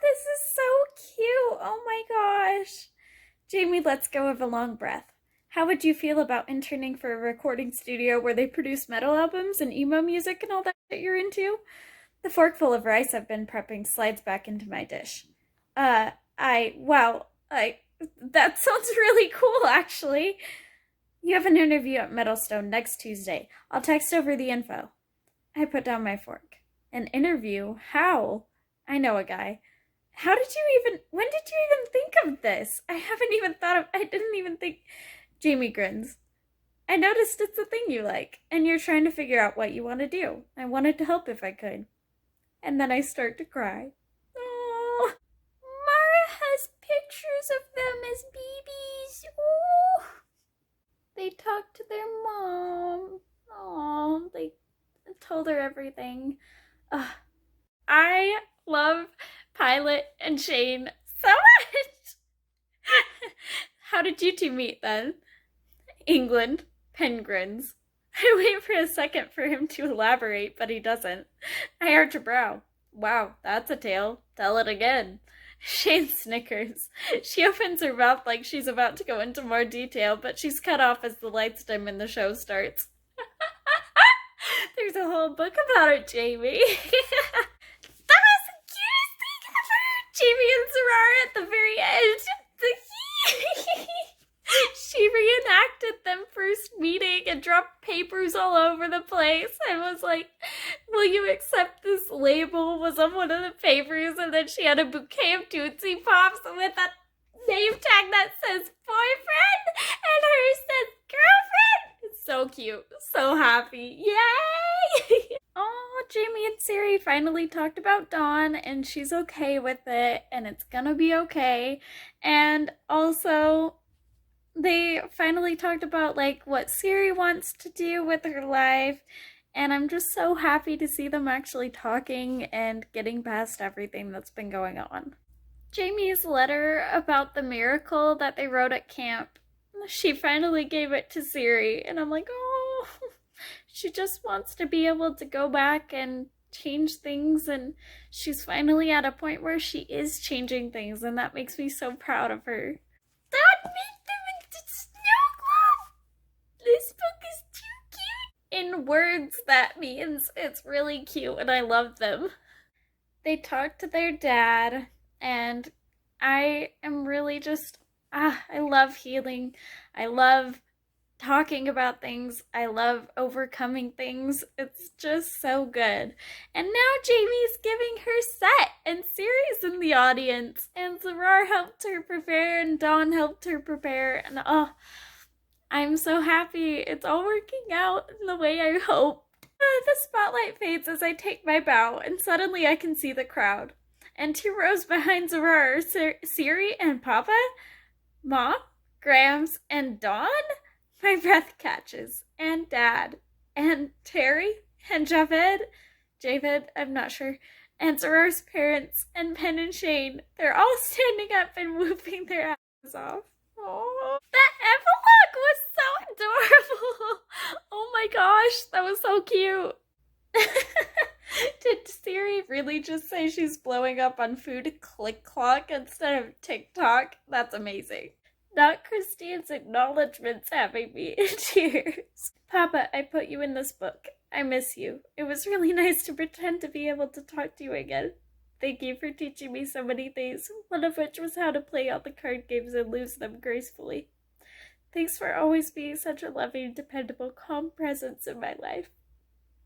This is so cute. Oh my gosh. Jamie lets go of a long breath. How would you feel about interning for a recording studio where they produce metal albums and emo music and all that shit you're into? The forkful of rice I've been prepping slides back into my dish. That sounds really cool, actually. You have an interview at Metalstone next Tuesday. I'll text over the info. I put down my fork. An interview? How? I know a guy. When did you even think of this? I didn't even think. Jamie grins. I noticed it's a thing you like, and you're trying to figure out what you want to do. I wanted to help if I could. And then I start to cry. Oh, Mara has pictures of them as babies. Oh, they talked to their mom. Oh, they told her everything. I love Pilot and Shane so much. How did you two meet then? England. Penguins. I wait for a second for him to elaborate, but he doesn't. I arch a brow. Wow, that's a tale. Tell it again. Shane snickers. She opens her mouth like she's about to go into more detail, but she's cut off as the lights dim and the show starts. There's a whole book about it, Jamie. That was the cutest thing ever! Jamie and Zarar at the very end. She reenacted them first meeting and dropped papers all over the place and was like, "Will you accept this label?" was on one of the papers, and then she had a bouquet of Tootsie Pops with a name tag that says boyfriend and hers says girlfriend. It's so cute. So happy. Yay! Oh, Jamie and Siri finally talked about Dawn, and she's okay with it, and it's gonna be okay. And also, they finally talked about like what Siri wants to do with her life, and I'm just so happy to see them actually talking and getting past everything that's been going on. Jamie's letter about the miracle that they wrote at camp, she finally gave it to Siri, and I'm like, oh, she just wants to be able to go back and change things, and she's finally at a point where she is changing things, and that makes me so proud of her. That made them into snow globe! This book is too cute! In words, that means it's really cute, and I love them. They talk to their dad, and I am really just, I love healing. I love talking about things. I love overcoming things. It's just so good. And now Jamie's giving her set, and Siri's in the audience, and Zarar helped her prepare, and Dawn helped her prepare, and I'm so happy. It's all working out in the way I hoped. The spotlight fades as I take my bow, and suddenly I can see the crowd. And 2 rows behind Zarar are Siri and Papa, Mom, Grams, and Dawn? My breath catches. And Dad. And Terry. And Javed, I'm not sure. And Zarar's parents. And Pen and Shane. They're all standing up and whooping their asses off. Oh, that epilogue was so adorable. Oh my gosh, that was so cute. Did Siri really just say she's blowing up on Food Click Clock instead of TikTok? That's amazing. Not Christine's acknowledgments having me in tears. Papa, I put you in this book. I miss you. It was really nice to pretend to be able to talk to you again. Thank you for teaching me so many things, one of which was how to play all the card games and lose them gracefully. Thanks for always being such a loving, dependable, calm presence in my life.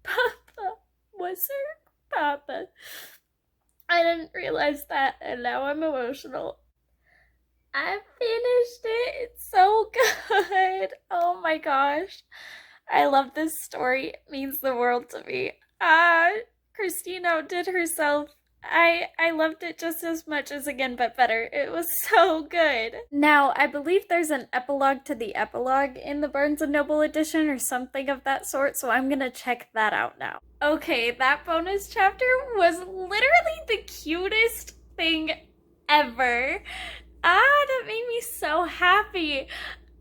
Papa, was her Papa? I didn't realize that, and now I'm emotional. I finished it. It's so good. Oh my gosh. I love this story. It means the world to me. Christine outdid herself. I loved it just as much as Again But Better. It was so good. Now, I believe there's an epilogue to the epilogue in the Barnes & Noble edition or something of that sort, so I'm gonna check that out now. Okay, that bonus chapter was literally the cutest thing ever. That made me so happy.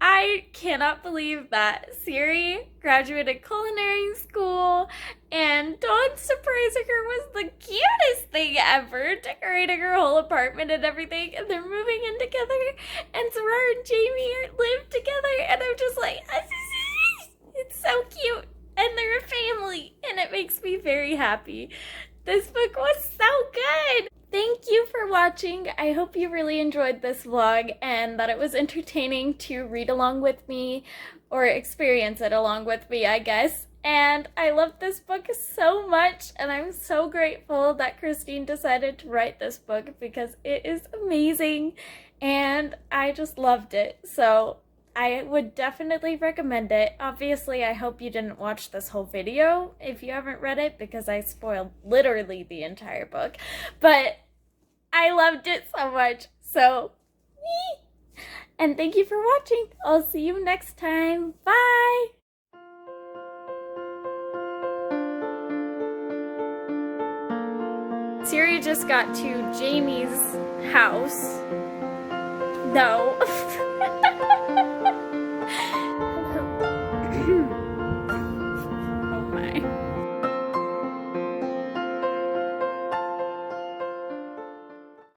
I cannot believe that Siri graduated culinary school and Dawn surprising her was the cutest thing ever, decorating her whole apartment and everything, and they're moving in together, and Zarar and Jamie live together, and I'm just like, it's so cute, and they're a family, and it makes me very happy. This book was so good! Thank you for watching. I hope you really enjoyed this vlog and that it was entertaining to read along with me or experience it along with me, I guess. And I love this book so much, and I'm so grateful that Christine decided to write this book because it is amazing and I just loved it. So I would definitely recommend it. Obviously, I hope you didn't watch this whole video if you haven't read it because I spoiled literally the entire book. But I loved it so much. So, and thank you for watching. I'll see you next time. Bye! Siri just got to Jamie's house. No. Oh my.